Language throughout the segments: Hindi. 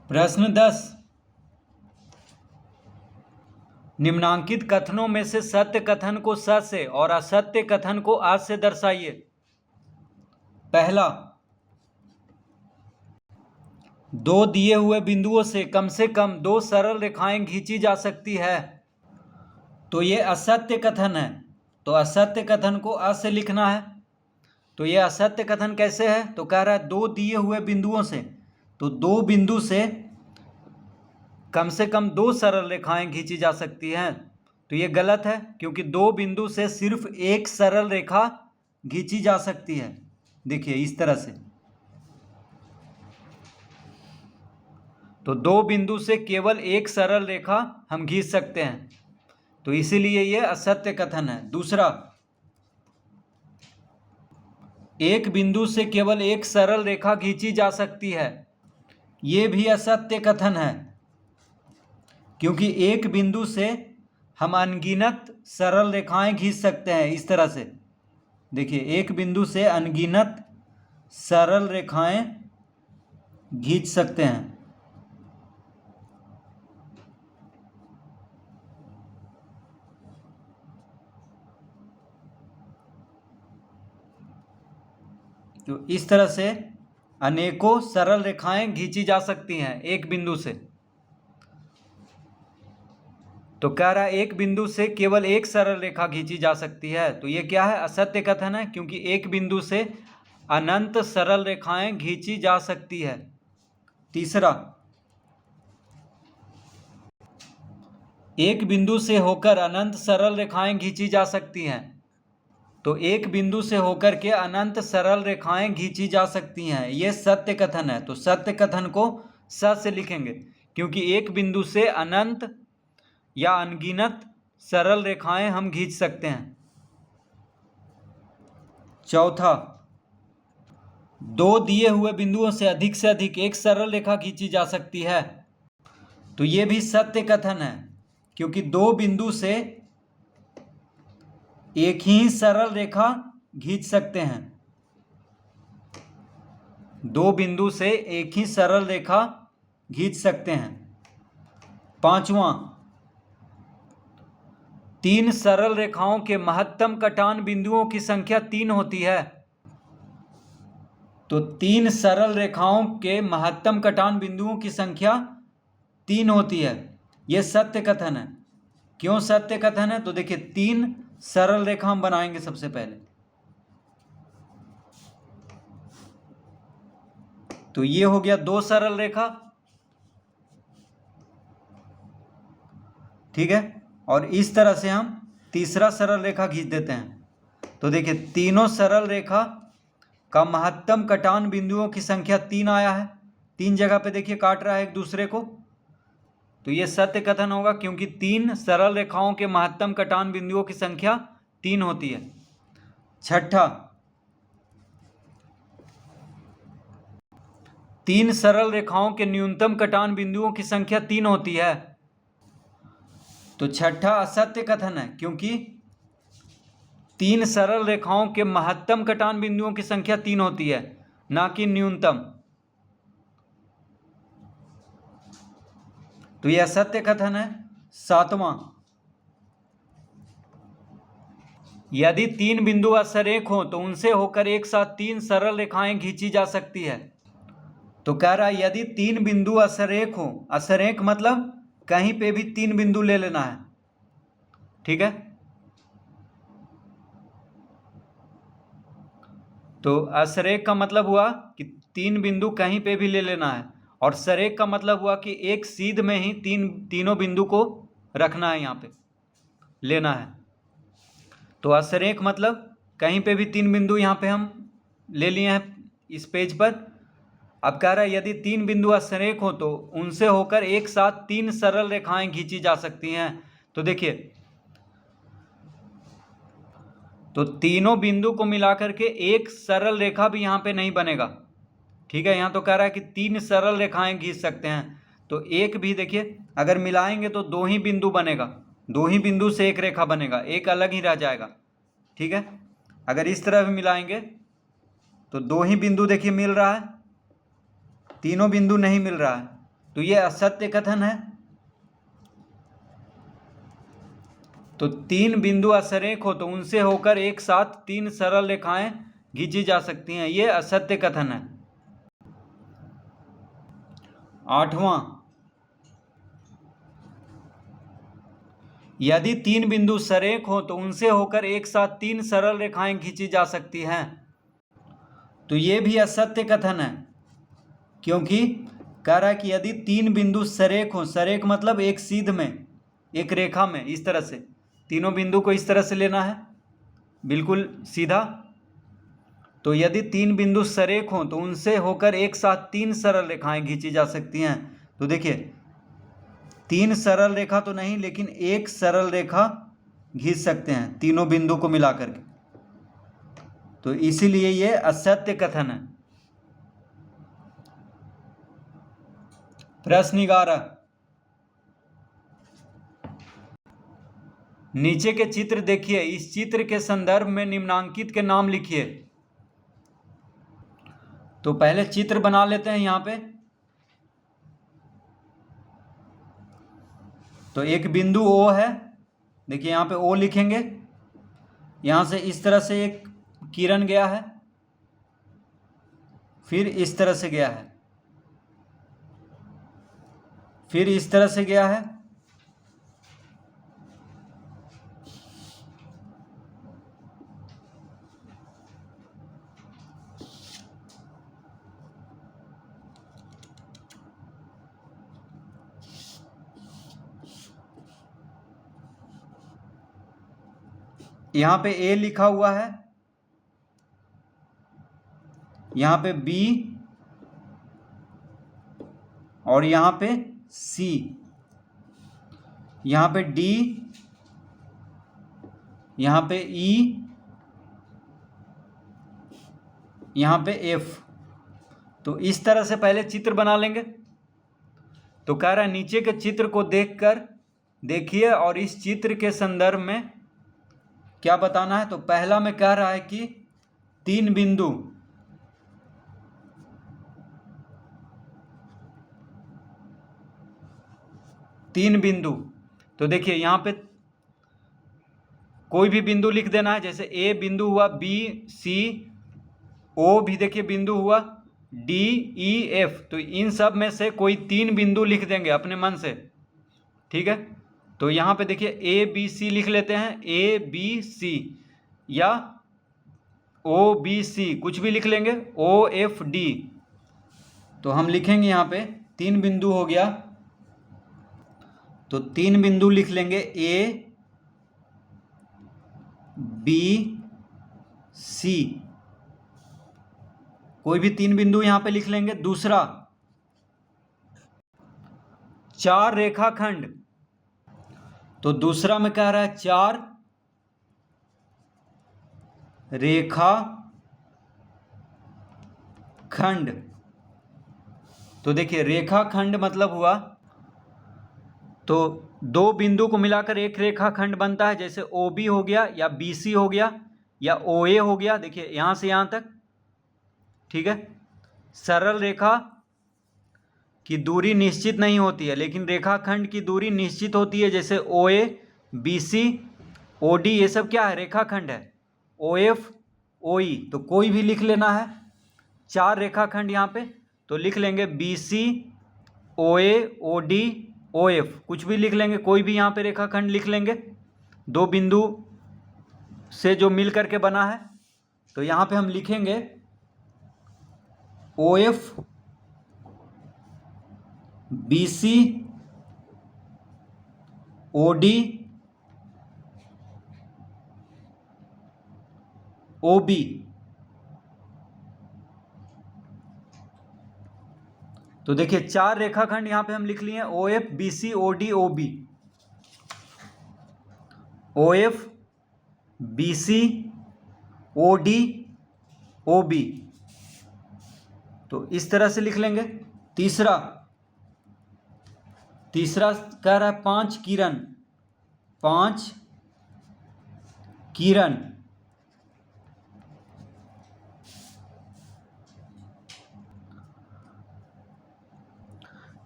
प्रश्न 10, निम्नांकित कथनों में से सत्य कथन को स से और असत्य कथन को आ से दर्शाइए। पहला, दो दिए हुए बिंदुओं से कम दो सरल रेखाएं खींची जा सकती है, तो ये असत्य कथन है। तो असत्य कथन को अ से लिखना है। तो ये असत्य कथन कैसे है? तो कह रहा है दो दिए हुए बिंदुओं से, तो दो बिंदु से कम दो सरल रेखाएं खींची जा सकती हैं, तो ये गलत है, क्योंकि दो बिंदु से सिर्फ एक सरल रेखा खींची जा सकती है। देखिए इस तरह से, तो दो बिंदु से केवल एक सरल रेखा हम खींच सकते हैं, तो इसीलिए ये असत्य कथन है। दूसरा, एक बिंदु से केवल एक सरल रेखा खींची जा सकती है, ये भी असत्य कथन है, क्योंकि एक बिंदु से हम अनगिनत सरल रेखाएं खींच सकते हैं। इस तरह से देखिए, एक बिंदु से अनगिनत सरल रेखाएं खींच सकते हैं। तो इस तरह से अनेकों सरल रेखाएं खींची जा सकती हैं एक बिंदु से। तो कह रहा है एक बिंदु से केवल एक सरल रेखा खींची जा सकती है, तो ये क्या है? असत्य कथन है, क्योंकि एक बिंदु से अनंत सरल रेखाएं खींची जा सकती है। तीसरा, एक बिंदु से होकर अनंत सरल रेखाएं खींची जा सकती हैं, तो एक बिंदु से होकर के अनंत सरल रेखाएं खींची जा सकती हैं, ये सत्य कथन है। तो सत्य कथन को स से लिखेंगे, क्योंकि एक बिंदु से अनंत या अनगिनत सरल रेखाएं हम खींच सकते हैं। चौथा, दो दिए हुए बिंदुओं से अधिक एक सरल रेखा खींची जा सकती है, तो ये भी सत्य कथन है, क्योंकि दो बिंदु से एक ही सरल रेखा खींच सकते हैं। दो बिंदु से एक ही सरल रेखा खींच सकते हैं। पांचवा, तीन सरल रेखाओं के महत्तम कटान बिंदुओं की संख्या 3 होती है, तो तीन सरल रेखाओं के महत्तम कटान बिंदुओं की संख्या 3 होती है, यह सत्य कथन है। क्यों सत्य कथन है? तो देखिए, तीन सरल रेखा हम बनाएंगे सबसे पहले। तो ये हो गया दो सरल रेखा, ठीक है, और इस तरह से हम तीसरा सरल रेखा खींच देते हैं। तो देखिए, तीनों सरल रेखा का महत्तम कटान बिंदुओं की संख्या 3 आया है। 3 जगह पे देखिए काट रहा है एक दूसरे को, तो यह सत्य कथन होगा, क्योंकि तीन सरल रेखाओं के महत्तम कटान बिंदुओं की संख्या 3 होती है। छठा, तीन सरल रेखाओं के न्यूनतम कटान बिंदुओं की संख्या 3 होती है, तो छठा असत्य कथन है, क्योंकि तीन सरल रेखाओं के महत्तम कटान बिंदुओं की संख्या 3 होती है, ना कि न्यूनतम। तो यह असत्य कथन है। सातवां, यदि तीन बिंदु असरेख हो तो उनसे होकर एक साथ तीन सरल रेखाएं खींची जा सकती है। तो कह रहा है यदि तीन बिंदु असरेख हो, असरेख मतलब कहीं पे भी तीन बिंदु ले लेना है, ठीक है। तो असरेख का मतलब हुआ कि तीन बिंदु कहीं पे भी ले लेना है, और सरेख का मतलब हुआ कि एक सीध में ही तीनों बिंदु को रखना है, यहाँ पे लेना है। तो असरेख मतलब कहीं पे भी तीन बिंदु यहाँ पे हम ले लिए हैं इस पेज पर। अब कह रहा है यदि तीन बिंदु असरेख हो तो उनसे होकर एक साथ तीन सरल रेखाएं खींची जा सकती हैं। तो देखिए, तो तीनों बिंदु को मिलाकर के एक सरल रेखा भी यहाँ पे नहीं बनेगा, ठीक है। यहाँ तो कह रहा है कि तीन सरल रेखाएं खींच सकते हैं, तो एक भी देखिए अगर मिलाएंगे तो दो ही बिंदु बनेगा, दो ही बिंदु से एक रेखा बनेगा, एक अलग ही रह जाएगा, ठीक है। अगर इस तरह भी मिलाएंगे तो दो ही बिंदु देखिए मिल रहा है, तीनों बिंदु नहीं मिल रहा है, तो ये असत्य कथन है। तो 3 बिंदु असरेख हो तो उनसे होकर एक साथ 3 सरल रेखाएं खींची जा सकती हैं, ये असत्य कथन है। 8वां, यदि 3 बिंदु सरेख हो तो उनसे होकर एक साथ 3 सरल रेखाएं खींची जा सकती हैं, तो ये भी असत्य कथन है, क्योंकि कह रहा है कि यदि 3 बिंदु सरेख हो, सरेख मतलब एक सीध में, एक रेखा में, इस तरह से तीनों बिंदु को इस तरह से लेना है, बिल्कुल सीधा। तो यदि 3 बिंदु सरेख हों तो उनसे होकर एक साथ 3 सरल रेखाएं खींची जा सकती हैं। तो देखिए 3 सरल रेखा तो नहीं, लेकिन एक सरल रेखा खींच सकते हैं तीनों बिंदु को मिलाकर के, तो इसीलिए ये असत्य कथन है। प्रश्न 11, नीचे के चित्र देखिए, इस चित्र के संदर्भ में निम्नांकित के नाम लिखिए। तो पहले चित्र बना लेते हैं यहाँ पे। तो एक बिंदु O है, देखिए यहाँ पे O लिखेंगे, यहाँ से इस तरह से एक किरण गया है, फिर इस तरह से गया है, फिर इस तरह से गया है, यहाँ पे A लिखा हुआ है, यहाँ पे B और यहाँ पे C, यहाँ पे D, यहाँ पे E, यहाँ पे F। तो इस तरह से पहले चित्र बना लेंगे। तो कह रहा है नीचे के चित्र को देखकर देखिए और इस चित्र के संदर्भ में क्या बताना है। तो पहला में कह रहा है कि 3 बिंदु, तो देखिए यहाँ पे कोई भी बिंदु लिख देना है, जैसे A बिंदु हुआ, B C O भी देखिए बिंदु हुआ, D E F। तो इन सब में से कोई 3 बिंदु लिख देंगे अपने मन से, ठीक है। तो यहाँ पे देखिए A B C लिख लेते हैं, A B C या O B C कुछ भी लिख लेंगे, O F D। तो हम लिखेंगे यहाँ पे 3 बिंदु हो गया, तो 3 बिंदु लिख लेंगे A B C, कोई भी 3 बिंदु यहां पे लिख लेंगे। दूसरा 4 रेखाखंड, तो दूसरा में कह रहा है 4 रेखा खंड। तो देखिए रेखाखंड मतलब हुआ, तो 2 बिंदु को मिलाकर एक रेखाखंड बनता है, जैसे OB हो गया या BC हो गया या OA हो गया, देखिए यहां से यहां तक, ठीक है। सरल रेखा की दूरी निश्चित नहीं होती है, लेकिन रेखाखंड की दूरी निश्चित होती है, जैसे OA BC OD, ये सब क्या है, रेखाखंड है। OF OE, तो कोई भी लिख लेना है। 4 रेखाखंड यहाँ पे, तो लिख लेंगे BC OA OD OF, कुछ भी लिख लेंगे, कोई भी यहाँ पे रेखाखंड लिख लेंगे 2 बिंदु से जो मिल करके बना है। तो यहाँ पे हम लिखेंगे OF BC OD OB। तो देखिए 4 रेखाखंड यहां पे हम लिख लिए, OF BC OD OB, OF BC OD OB, तो इस तरह से लिख लेंगे। तीसरा कह रहा है 5 किरण, 5 किरण,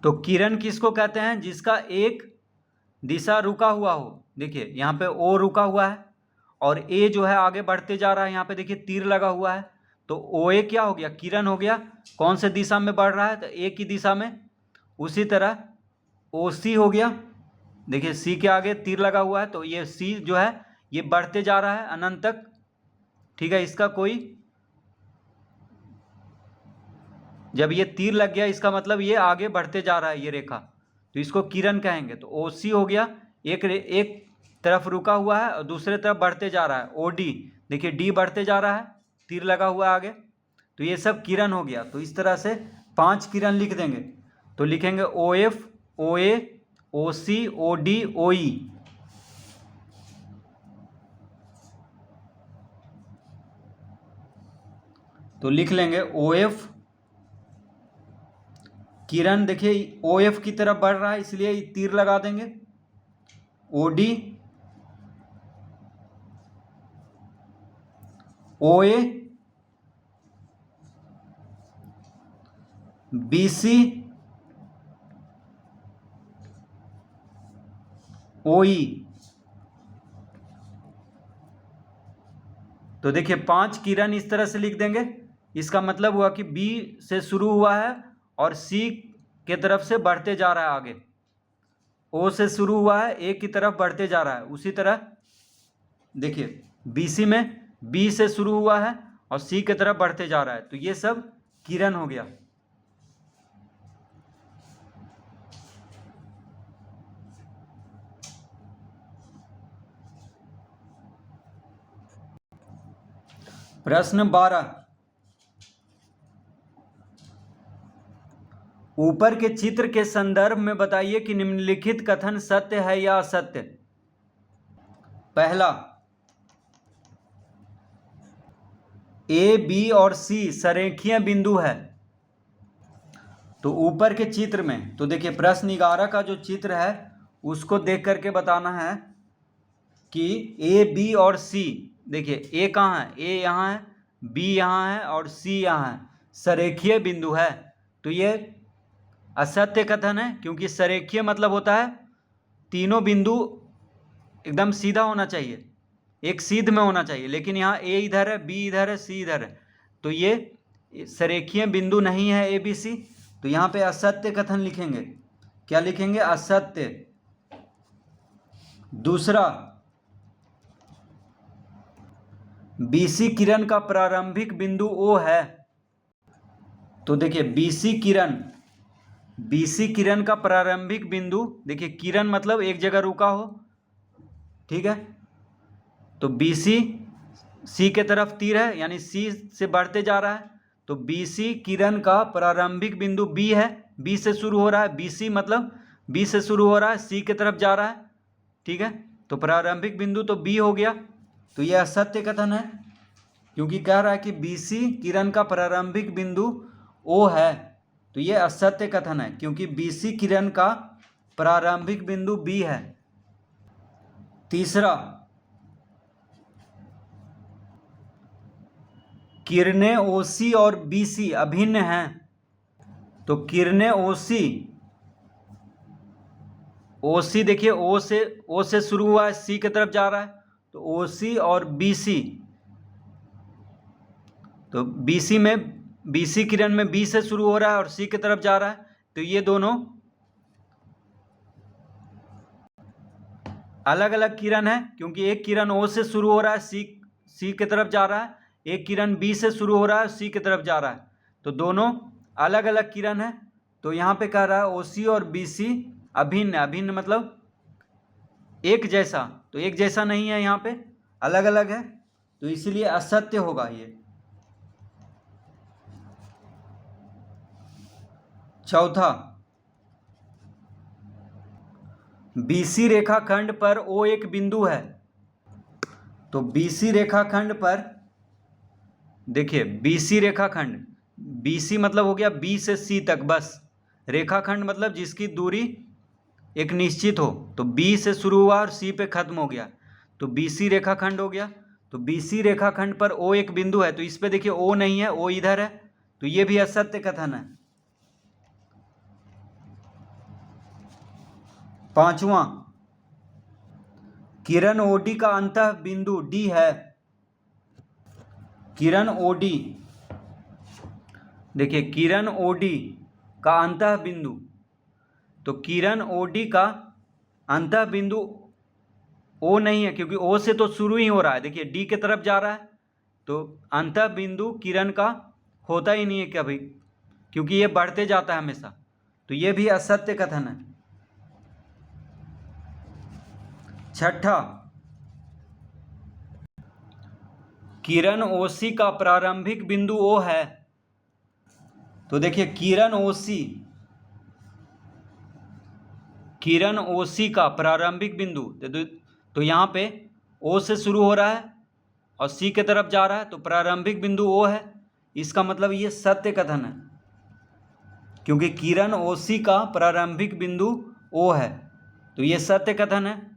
तो किरण किसको कहते हैं? जिसका एक दिशा रुका हुआ हो। देखिए यहाँ पे ओ रुका हुआ है और ए जो है आगे बढ़ते जा रहा है। यहाँ पे देखिए तीर लगा हुआ है, तो ओ ए क्या हो गया? किरण हो गया। कौन से दिशा में बढ़ रहा है? तो ए की दिशा में। उसी तरह ओ सी हो गया। देखिए सी के आगे तीर लगा हुआ है, तो ये सी जो है ये बढ़ते जा रहा है अनंत तक। ठीक है, इसका कोई, जब ये तीर लग गया इसका मतलब ये आगे बढ़ते जा रहा है ये रेखा, तो इसको किरण कहेंगे। तो ओ सी हो गया, एक तरफ रुका हुआ है और दूसरे तरफ बढ़ते जा रहा है। ओ डी, देखिए डी बढ़ते जा रहा है, तीर लगा हुआ है आगे, तो ये सब किरण हो गया। तो इस तरह से 5 किरण लिख देंगे। तो लिखेंगे ओ एफ, ओ ए, ओ सी, ओ डी, ओ ई। तो लिख लेंगे ओ एफ, किरण देखिए ओ एफ की तरफ बढ़ रहा है इसलिए तीर लगा देंगे। ओ डी, ओ ए, बी सी, ओ ई। तो देखिए 5 किरण इस तरह से लिख देंगे। इसका मतलब हुआ कि बी से शुरू हुआ है और सी के तरफ से बढ़ते जा रहा है आगे। ओ से शुरू हुआ है, ए की तरफ बढ़ते जा रहा है। उसी तरह देखिए बी सी में बी से शुरू हुआ है और सी की तरफ बढ़ते जा रहा है। तो ये सब किरण हो गया। प्रश्न 12, ऊपर के चित्र के संदर्भ में बताइए कि निम्नलिखित कथन सत्य है या असत्य। पहला, ए, बी और सी संरेखीय बिंदु है। तो ऊपर के चित्र में, तो देखिए प्रश्न 11 का जो चित्र है उसको देख करके बताना है कि ए, बी और सी, देखिए ए कहाँ है? ए यहाँ है, बी यहाँ है और सी यहाँ है, संरेखीय बिंदु है। तो ये असत्य कथन है, क्योंकि संरेखीय मतलब होता है तीनों बिंदु एकदम सीधा होना चाहिए, एक सीध में होना चाहिए। लेकिन यहाँ ए इधर है, बी इधर है, सी इधर है, तो ये संरेखीय बिंदु नहीं है ए बी सी। तो यहाँ पे असत्य कथन लिखेंगे। क्या लिखेंगे? असत्य। दूसरा, बीसी किरण का प्रारंभिक बिंदु ओ है। तो देखिए बीसी किरण का प्रारंभिक बिंदु, देखिए किरण मतलब एक जगह रुका हो, ठीक है। तो बीसी, सी के तरफ तीर है यानी सी से बढ़ते जा रहा है, तो बीसी किरण का प्रारंभिक बिंदु बी है, बी से शुरू हो रहा है। बीसी मतलब बी से शुरू हो रहा है, सी की तरफ जा रहा है, ठीक है। तो प्रारंभिक बिंदु तो बी हो गया। तो यह असत्य कथन है, क्योंकि कह रहा है कि बीसी किरण का प्रारंभिक बिंदु ओ है। तो यह असत्य कथन है, क्योंकि बीसी किरण का प्रारंभिक बिंदु बी है। तीसरा, किरणें ओसी और बीसी अभिन्न हैं। तो किरणें ओसी देखिए ओ से शुरू हुआ है, सी की तरफ जा रहा है, तो ओसी और बीसी, तो बीसी किरण में बी से शुरू हो रहा है और सी की तरफ जा रहा है, तो ये दोनों अलग अलग किरण है, क्योंकि एक किरण ओ से शुरू हो रहा है, सी की तरफ जा रहा है, एक किरण बी से शुरू हो रहा है, सी की तरफ जा रहा है, तो दोनों अलग अलग किरण है। तो यहाँ पे कह रहा है ओसी और बीसी अभिन्न। अभिन्न मतलब एक जैसा, तो एक जैसा नहीं है, यहाँ पे अलग अलग है, तो इसलिए असत्य होगा ये। चौथा, बीसी रेखाखंड पर ओ एक बिंदु है। तो बीसी रेखाखंड पर देखिए बीसी रेखाखंड, बीसी मतलब हो गया बी से सी तक, बस। रेखाखंड मतलब जिसकी दूरी एक निश्चित हो, तो बी से शुरू हुआ और सी पे खत्म हो गया, तो बीसी रेखाखंड हो गया। तो बीसी रेखाखंड पर ओ एक बिंदु है, तो इस पे देखिए ओ नहीं है, ओ इधर है, तो ये भी असत्य कथन है। पांचवा, किरण ओडी का अंतः बिंदु डी है। किरण ओडी, देखिए किरण ओडी का अंतः बिंदु, तो किरण ओडी का अंतः बिंदु ओ नहीं है, क्योंकि ओ से तो शुरू ही हो रहा है। देखिए डी की तरफ जा रहा है, तो अंतः बिंदु किरण का होता ही नहीं है कभी, क्योंकि ये बढ़ते जाता है हमेशा। तो ये भी असत्य कथन है। छठा, किरण ओसी का प्रारंभिक बिंदु ओ है। तो देखिए किरण ओसी का प्रारंभिक बिंदु, तो यहाँ पे ओ से शुरू हो रहा है और सी की तरफ जा रहा है, तो प्रारंभिक बिंदु ओ है। इसका मतलब ये सत्य कथन है, क्योंकि किरण ओसी का प्रारंभिक बिंदु ओ है, तो ये सत्य कथन है।